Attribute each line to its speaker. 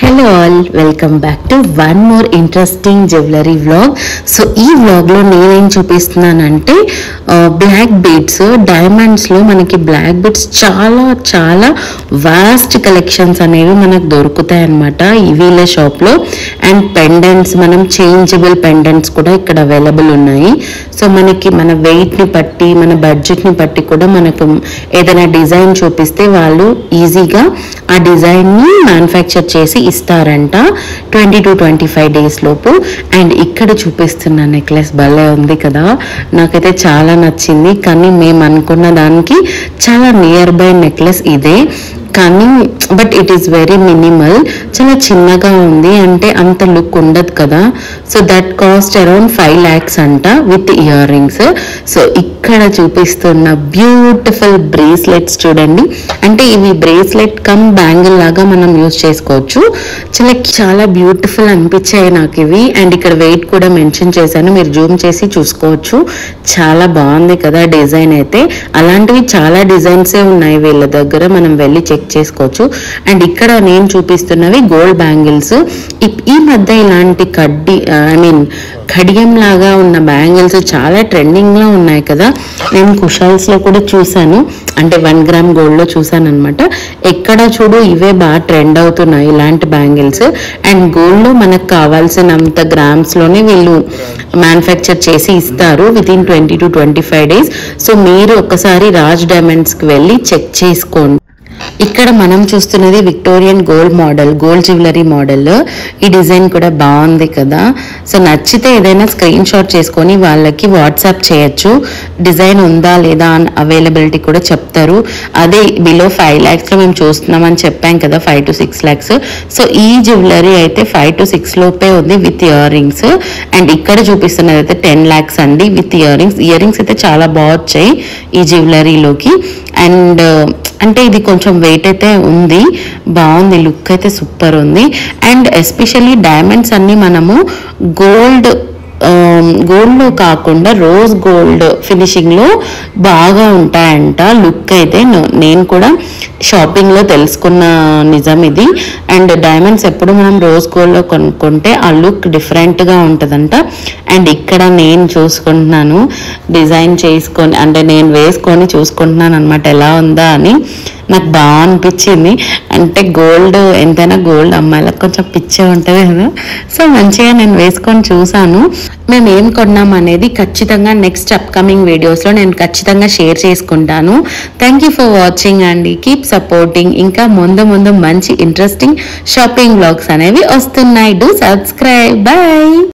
Speaker 1: Hello all, welcome back to one more interesting jewelry vlog. So ee vlog lo nenu em chupistunanante black beads, diamonds lo manaki black beads చాలా vast collections అనేవి మనకు దొరుకుతాయి అన్నమాట ఈ వీళ్ళ shop లో. And pendants, మనం changeable pendants కూడా ఇక్కడ అవైలబుల్ ఉన్నాయి. సో మనకి మన వెయిట్ ని బట్టి, మన బడ్జెట్ ని బట్టి కూడా మనకు ఏదైనా డిజైన్ చూపిస్తే వాళ్ళు ఈజీగా ఆ డిజైన్ ని మ్యానుఫ్యాక్చర్ చేసి ఇస్తారంట 20 to 25 days లోపు. అండ్ ఇక్కడ చూపిస్తున్న నెక్లెస్ భలే ఉంది కదా, నాకైతే చాలా నచ్చింది. కానీ మేము అనుకున్న దానికి చాలా నియర్ బై నెక్లెస్ ఇదే, కానీ but it is very minimal, చాలా చిన్నగా ఉంది, అంటే అంత లుక్ ఉండదు కదా. So that cost around 5 lakhs అంట విత్ ఇయర్ రింగ్స్. సో ఇక్కడ చూపిస్తున్న బ్యూటిఫుల్ బ్రేస్లెట్స్ చూడండి, అంటే ఇవి బ్రేస్లెట్ కమ్ బ్యాంగిల్ లాగా మనం యూజ్ చేసుకోవచ్చు. చాలా బ్యూటిఫుల్ అనిపించాయి నాకు ఇవి. అండ్ ఇక్కడ వెయిట్ కూడా మెన్షన్ చేశాను, మీరు జూమ్ చేసి చూసుకోవచ్చు. చాలా బాగుంది కదా డిజైన్ అయితే. అలాంటివి చాలా డిజైన్సే ఉన్నాయి వీళ్ళ దగ్గర, మనం వెళ్ళి చెక్ చేసుకోవచ్చు. అండ్ ఇక్కడ నేను చూపిస్తున్నవి గోల్డ్ బ్యాంగిల్స్. ఈ మధ్య ఇలాంటి కడియం లాగా ఉన్న బ్యాంగిల్స్ చాలా ట్రెండింగ్ లో ఉన్నాయి కదా. నేను కుషాల్స్ లో కూడా చూసాను, అంటే 1 gram గోల్డ్ లో చూసాను అనమాట. ఎక్కడ చూడు ఇవే బాగా ట్రెండ్ అవుతున్నాయి ఇలాంటి బ్యాంగిల్స్. అండ్ గోల్డ్ లో మనకు కావాల్సినంత గ్రామ్స్ లోనే వీళ్ళు మ్యానుఫ్యాక్చర్ చేసి ఇస్తారు వితిన్ 20 to 25 days. సో మీరు ఒకసారి రాజ్ డైమండ్స్ కి వెళ్ళి చెక్ చేసుకోండి. ఇక్కడ మనం చూస్తున్నది విక్టోరియన్ గోల్డ్ జ్యువెలరీ మోడల్. ఈ డిజైన్ కూడా బాగుంది కదా. సో నచ్చితే ఏదైనా స్క్రీన్ షాట్ చేసుకొని వాళ్ళకి వాట్సాప్ చేయొచ్చు. డిజైన్ ఉందా లేదా అని అవైలబిలిటీ కూడా చెప్తారు. అదే బిలో 5 lakhs లో మేము చూస్తున్నామని చెప్పాం కదా, 5 to 6 lakhs. సో ఈ జ్యువెలరీ అయితే 5 to 6 లోపే ఉంది విత్ ఇయర్ రింగ్స్. అండ్ ఇక్కడ చూపిస్తున్నది అయితే 10 lakhs అండి with ear rings. Ear rings అయితే చాలా బాగా వచ్చాయి ఈ జ్యువెలరీలోకి. అండ్ అంటే ఇది కొంచెం వెయిట్ అయితే ఉంది, బాగుంది, లుక్ అయితే సూపర్ ఉంది. అండ్ ఎస్పెషల్లీ డైమండ్స్ అన్ని మనము గోల్డ్లో కాకుండా రోజ్ గోల్డ్ ఫినిషింగ్లో బాగా ఉంటాయంట లుక్ అయితే. నేను కూడా షాపింగ్లో తెలుసుకున్న నిజం ఇది. అండ్ డైమండ్స్ ఎప్పుడు మనం రోజ్ గోల్డ్లో కొనుక్కుంటే ఆ లుక్ డిఫరెంట్గా ఉంటుందంట. అండ్ ఇక్కడ నేను చూసుకుంటున్నాను, డిజైన్ చేసుకొని, అంటే నేను వేసుకొని చూసుకుంటున్నాను అనమాట ఎలా ఉందా అని. నాకు బాగా అనిపించింది. అంటే గోల్డ్ ఎంతైనా గోల్డ్ అమ్మాయిలకు కొంచెం పిచ్చే ఉంటుంది కదా. సో మంచిగా నేను వేసుకొని చూసాను. మేము ఏం కొన్నాం అనేది ఖచ్చితంగా నెక్స్ట్ అప్కమింగ్ వీడియోస్లో నేను ఖచ్చితంగా షేర్ చేసుకుంటాను. థ్యాంక్ యూ ఫర్ వాచింగ్ అండి, కీప్ సపోర్టింగ్. ఇంకా ముందు మంచి ఇంట్రెస్టింగ్ షాపింగ్ వ్లాగ్స్ అనేవి వస్తున్నాయి. Do subscribe. బాయ్.